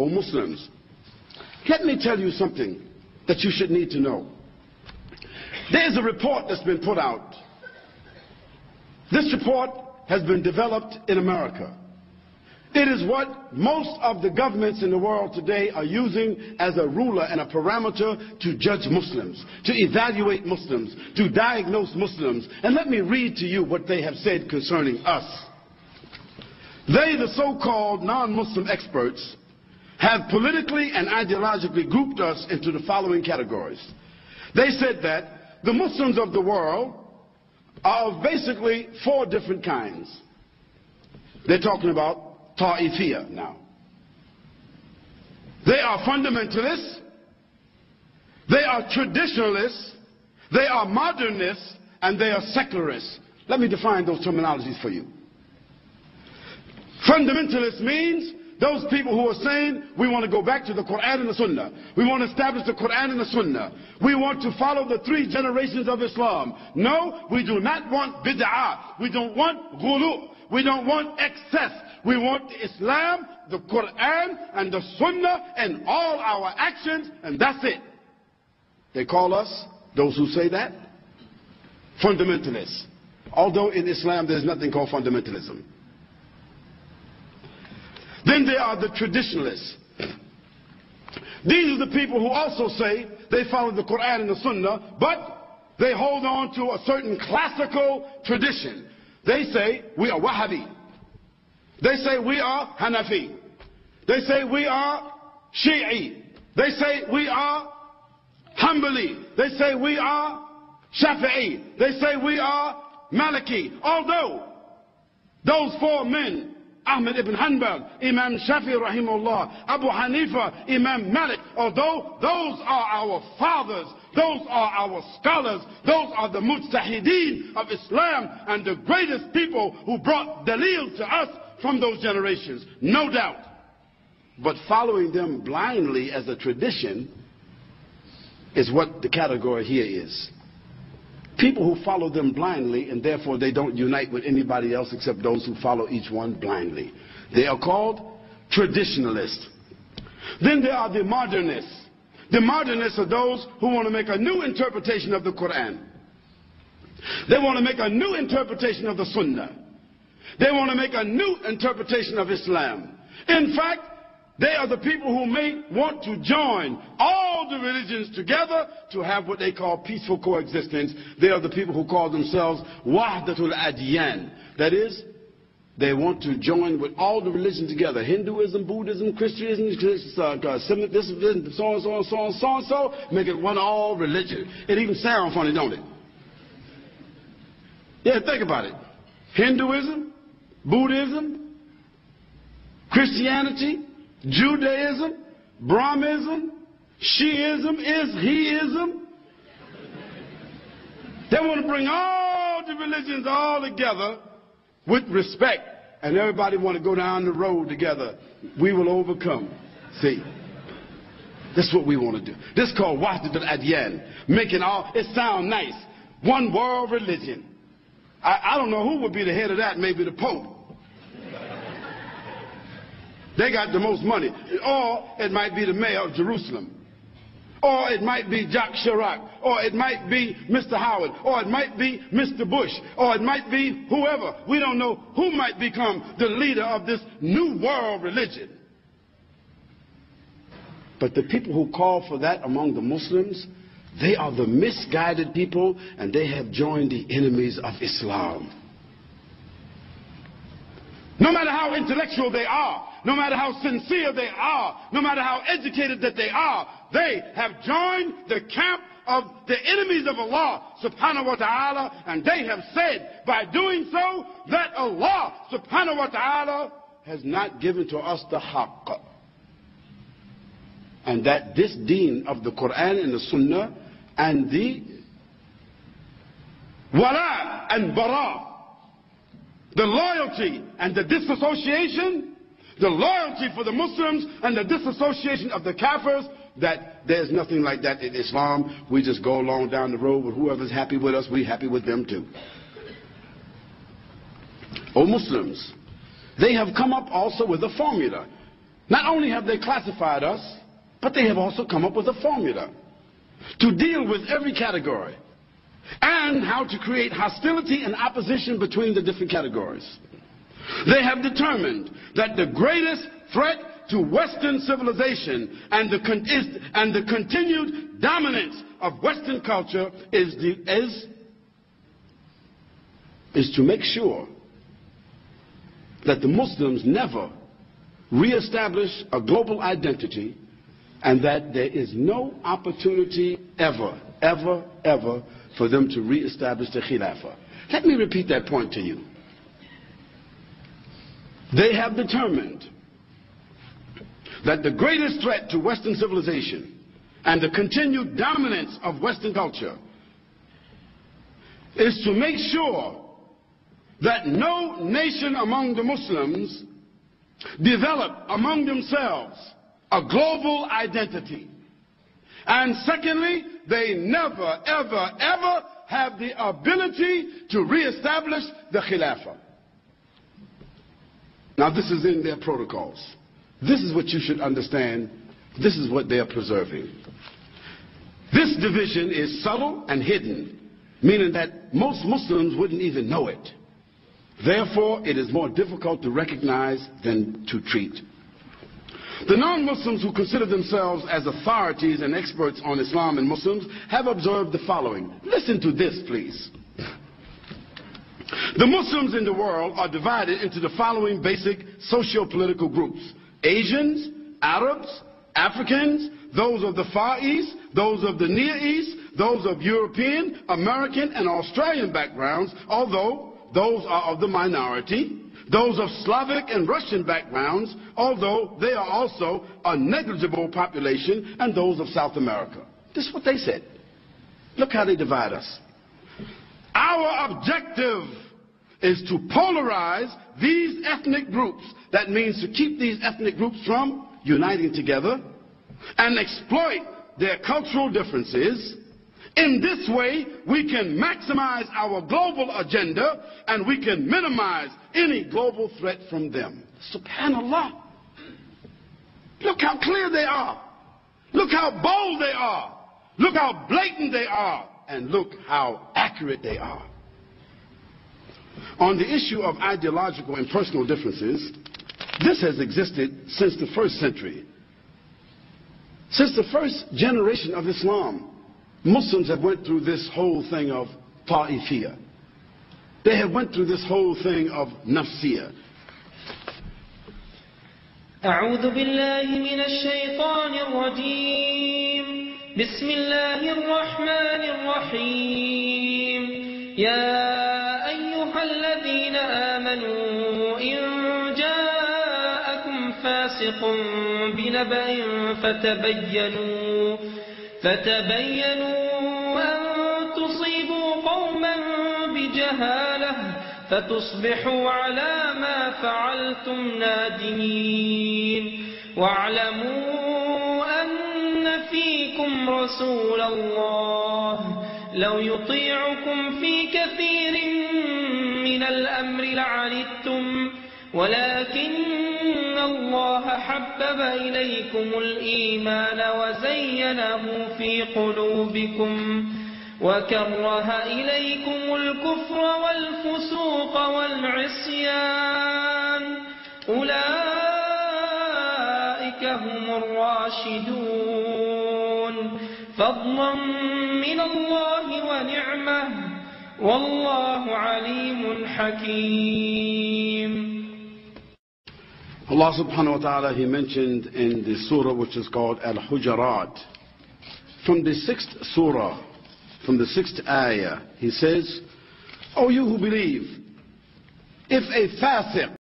O Muslims, let me tell you something that you should need to know. There's a report that's been put out. This report has been developed in America. It is what most of the governments in the world today are using as a ruler and a parameter to judge Muslims, to evaluate Muslims, to diagnose Muslims. And let me read to you what they have said concerning us. They, the so-called non-Muslim experts, have politically and ideologically grouped us into the following categories. They said that the Muslims of the world are of basically 4 different kinds. They're talking about Ta'ifiyya now. They are fundamentalists, they are traditionalists, they are modernists, and they are secularists. Let me define those terminologies for you. Fundamentalist means those people who are saying we want to go back to the Quran and the Sunnah. We want to establish the Quran and the Sunnah. We want to follow the 3 generations of Islam. No, we do not want bid'ah. We don't want ghulu. We don't want excess. We want Islam, the Quran, and the Sunnah, and all our actions, and that's it. They call us, those who say that, fundamentalists. Although in Islam there's nothing called fundamentalism. Then there are the traditionalists. These are the people who also say they follow the Quran and the Sunnah, but they hold on to a certain classical tradition. They say we are Wahhabi. They say we are Hanafi. They say we are Shi'i. They say we are Hanbali. They say we are Shafi'i. They say we are Maliki. Although those 4 men, Ahmed ibn Hanbal, Imam Shafi'i rahimahullah, Abu Hanifa, Imam Malik, although those are our fathers, those are our scholars, those are the mujtahideen of Islam and the greatest people who brought dalil to us from those generations, no doubt. But following them blindly as a tradition is what the category here is. People who follow them blindly, and therefore they don't unite with anybody else except those who follow each one blindly. They are called traditionalists. Then there are the modernists. The modernists are those who want to make a new interpretation of the Quran. They want to make a new interpretation of the Sunnah. They want to make a new interpretation of Islam. In fact, they are the people who may want to join all the religions together to have what they call peaceful coexistence. They are the people who call themselves Wahdatul Adyan. That is, they want to join with all the religions together. Hinduism, Buddhism, Christianism, Semitism, so on, so on, so on, so on, so. Make it one all religion. It even sounds funny, don't it? Yeah, think about it. Hinduism, Buddhism, Christianity, Judaism, Brahmism, Shiism, Islam. They want to bring all the religions all together with respect, and everybody want to go down the road together. We will overcome. See, that's what we want to do. This is called Wahdatul Adyan. Making all, it sounds nice. One world religion. I don't know who would be the head of that, maybe the Pope. They got the most money. Or it might be the mayor of Jerusalem. Or it might be Jacques Chirac. Or it might be Mr. Howard. Or it might be Mr. Bush. Or it might be whoever. We don't know who might become the leader of this new world religion. But the people who call for that among the Muslims, they are the misguided people, and they have joined the enemies of Islam. No matter how intellectual they are, no matter how sincere they are, no matter how educated that they are, they have joined the camp of the enemies of Allah subhanahu wa ta'ala, and they have said by doing so that Allah subhanahu wa ta'ala has not given to us the haqq. And that this deen of the Quran and the Sunnah and the wala and bara, the loyalty and the disassociation, the loyalty for the Muslims and the disassociation of the Kafirs, that there's nothing like that in Islam. We just go along down the road with whoever's happy with us, we're happy with them too. O Muslims, they have come up also with a formula. Not only have they classified us, but they have also come up with a formula to deal with every category and how to create hostility and opposition between the different categories. They have determined that the greatest threat to Western civilization and the continued dominance of Western culture is to make sure that the Muslims never reestablish a global identity, and that there is no opportunity ever for them to reestablish the Khilafah. Let me repeat that point to you. They have determined that the greatest threat to Western civilization and the continued dominance of Western culture is to make sure that no nation among the Muslims develop among themselves a global identity. And secondly, they never, ever have the ability to reestablish the Khilafah. Now this is in their protocols. This is what you should understand. This is what they are preserving. This division is subtle and hidden, meaning that most Muslims wouldn't even know it. Therefore, it is more difficult to recognize than to treat. The non-Muslims who consider themselves as authorities and experts on Islam and Muslims have observed the following. Listen to this, please. The Muslims in the world are divided into the following basic socio-political groups: Asians, Arabs, Africans, those of the Far East, those of the Near East, those of European, American, and Australian backgrounds, although those are of the minority, those of Slavic and Russian backgrounds, although they are also a negligible population, and those of South America. This is what they said. Look how they divide us. Our objective is to polarize these ethnic groups. That means to keep these ethnic groups from uniting together and exploit their cultural differences. In this way, we can maximize our global agenda and we can minimize any global threat from them. Subhanallah. Look how clear they are. Look how bold they are. Look how blatant they are. And look how accurate they are. On the issue of ideological and personal differences, this has existed since the first century. Since the first generation of Islam, Muslims have went through this whole thing of ta'ifiyah. They have went through this whole thing of nafsiyah. أعوذ بالله من الشيطان الرجيم بسم الله الرحمن الرحيم يا أيها الذين آمنوا إن جاءكم فاسق بنبأ فتبينوا أن تصيبوا قوما بجهالة فتصبحوا على ما فعلتم نادمين واعلموا أن فيكم رسول الله لو يطيعكم في كثير من الأمر لعنتم ولكن الله حبب إليكم الإيمان وزينه في قلوبكم وكره إليكم الكفر والفسوق والعصيان أولئك هم الراشدون فضلا من الله ونعمة والله عليم حكيم. Allah subhanahu wa ta'ala, he mentioned in the surah which is called Al-Hujarat, from the 6th surah, from the 6th ayah, he says, O you who believe, if a fasiq,